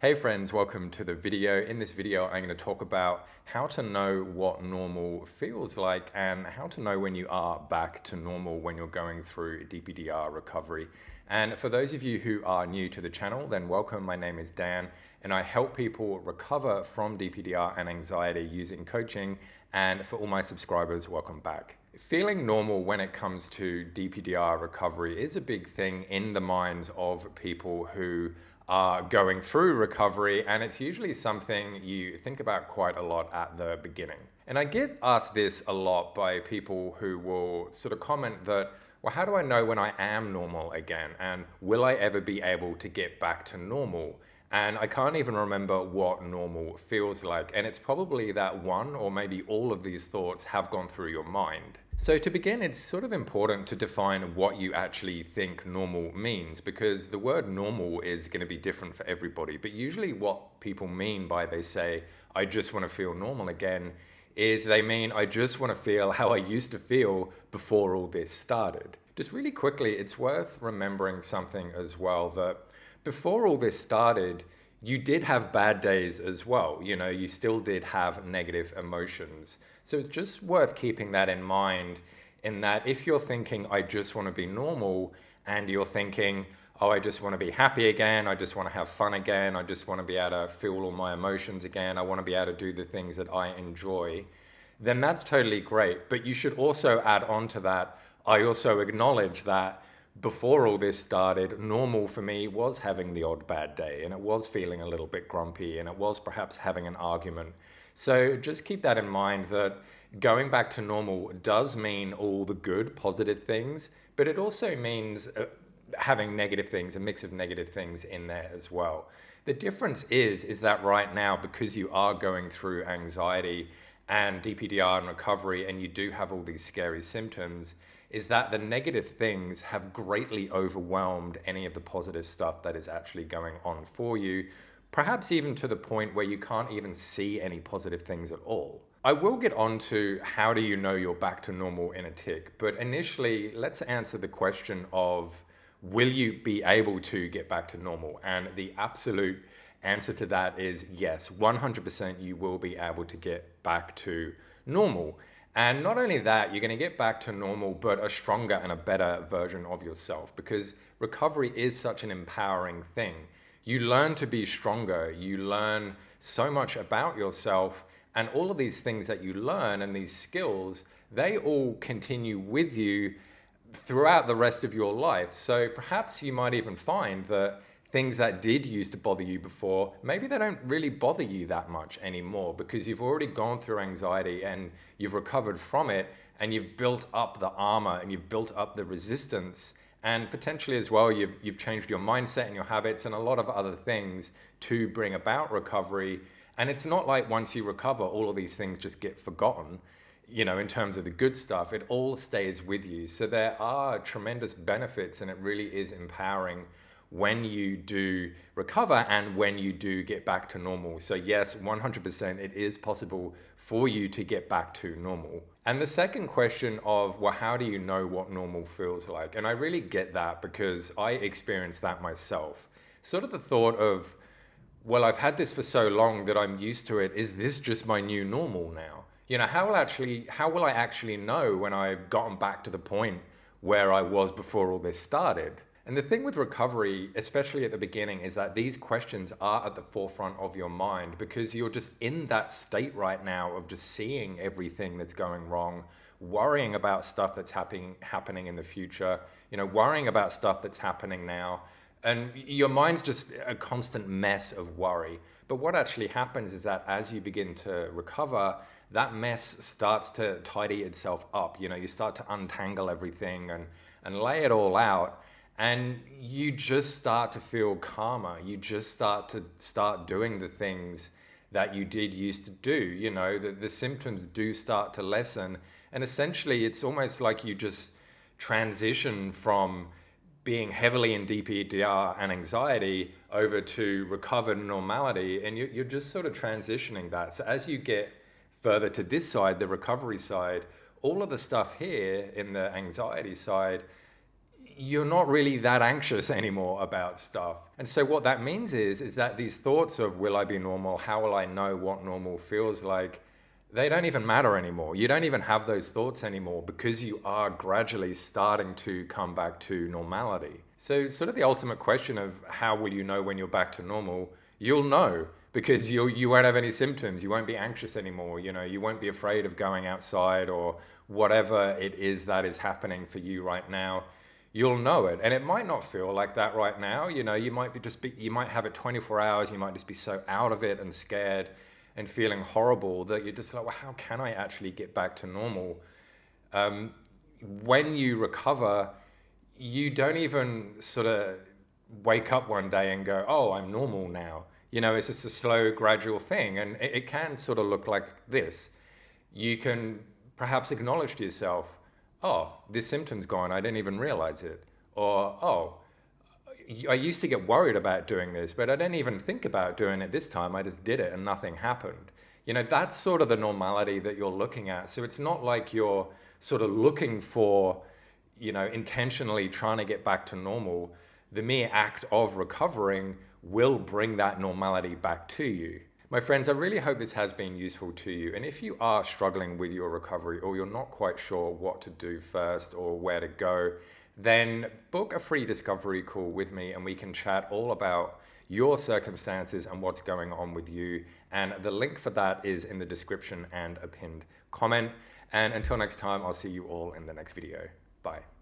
Hey friends, welcome to the video. In this video, I'm going to talk about how to know what normal feels like and how to know when you are back to normal when you're going through DPDR recovery. And for those of you who are new to the channel, then welcome. My name is Dan and I help people recover from DPDR and anxiety using coaching. And for all my subscribers, welcome back. Feeling normal when it comes to DPDR recovery is a big thing in the minds of people who are going through recovery, and it's usually something you think about quite a lot at the beginning. And I get asked this a lot by people who will sort of comment that, well, how do I know when I am normal again? And will I ever be able to get back to normal? And I can't even remember what normal feels like. And it's probably that one or maybe all of these thoughts have gone through your mind. So to begin, it's sort of important to define what you actually think normal means, because the word normal is going to be different for everybody. But usually what people mean by they say, I just want to feel normal again, is they mean I just want to feel how I used to feel before all this started. Just really quickly, it's worth remembering something as well, that before all this started, you did have bad days as well. You know, you still did have negative emotions. So it's just worth keeping that in mind, in that if you're thinking, I just want to be normal, and you're thinking, oh, I just want to be happy again, I just want to have fun again, I just want to be able to feel all my emotions again, I want to be able to do the things that I enjoy, then that's totally great. But you should also add on to that, I also acknowledge that before all this started, normal for me was having the odd bad day, and it was feeling a little bit grumpy, and it was perhaps having an argument. So just keep that in mind, that going back to normal does mean all the good, positive things, but it also means having negative things, a mix of negative things in there as well. The difference is that right now, because you are going through anxiety and DPDR and recovery, and you do have all these scary symptoms, is that the negative things have greatly overwhelmed any of the positive stuff that is actually going on for you, perhaps even to the point where you can't even see any positive things at all. I will get on to how do you know you're back to normal in a tick, but initially let's answer the question of, will you be able to get back to normal? And the absolute answer to that is yes, 100% you will be able to get back to normal. And not only that, you're going to get back to normal, but a stronger and a better version of yourself, because recovery is such an empowering thing. You learn to be stronger. You learn so much about yourself, and all of these things that you learn and these skills, they all continue with you throughout the rest of your life. So perhaps you might even find that things that did used to bother you before, maybe they don't really bother you that much anymore, because you've already gone through anxiety and you've recovered from it, and you've built up the armor and you've built up the resistance, and potentially as well you've changed your mindset and your habits and a lot of other things to bring about recovery. And it's not like once you recover, all of these things just get forgotten. You know, in terms of the good stuff, it all stays with you. So there are tremendous benefits, and it really is empowering when you do recover and when you do get back to normal. So yes, 100% it is possible for you to get back to normal. And the second question of, well, how do you know what normal feels like? And I really get that, because I experienced that myself. Sort of the thought of, well, I've had this for so long that I'm used to it. Is this just my new normal now? You know, how will I actually know when I've gotten back to the point where I was before all this started? And the thing with recovery, especially at the beginning, is that these questions are at the forefront of your mind, because you're just in that state right now of just seeing everything that's going wrong, worrying about stuff that's happening in the future, you know, worrying about stuff that's happening now. And your mind's just a constant mess of worry. But what actually happens is that as you begin to recover, that mess starts to tidy itself up. You know, you start to untangle everything and lay it all out. And you just start to feel calmer. You just start doing the things that you did used to do. You know, the symptoms do start to lessen. And essentially, it's almost like you just transition from being heavily in DPDR and anxiety over to recovered normality. And you're just sort of transitioning that. So as you get further to this side, the recovery side, all of the stuff here in the anxiety side, you're not really that anxious anymore about stuff. And so what that means is that these thoughts of will I be normal, how will I know what normal feels like, they don't even matter anymore. You don't even have those thoughts anymore because you are gradually starting to come back to normality. So sort of the ultimate question of how will you know when you're back to normal, you'll know because you won't have any symptoms. You won't be anxious anymore. You know, you won't be afraid of going outside or whatever it is that is happening for you right now. You'll know it. And it might not feel like that right now. You know, you might you might have it 24 hours. You might just be so out of it and scared and feeling horrible that you're just like, well, how can I actually get back to normal? When you recover, you don't even sort of wake up one day and go, oh, I'm normal now. You know, it's just a slow, gradual thing. And it can sort of look like this. You can perhaps acknowledge to yourself, oh, this symptom's gone, I didn't even realize it. Or, oh, I used to get worried about doing this, but I didn't even think about doing it this time. I just did it and nothing happened. You know, that's sort of the normality that you're looking at. So it's not like you're sort of looking for, you know, intentionally trying to get back to normal. The mere act of recovering will bring that normality back to you. My friends, I really hope this has been useful to you. And if you are struggling with your recovery or you're not quite sure what to do first or where to go, then book a free discovery call with me and we can chat all about your circumstances and what's going on with you. And the link for that is in the description and a pinned comment. And until next time, I'll see you all in the next video. Bye.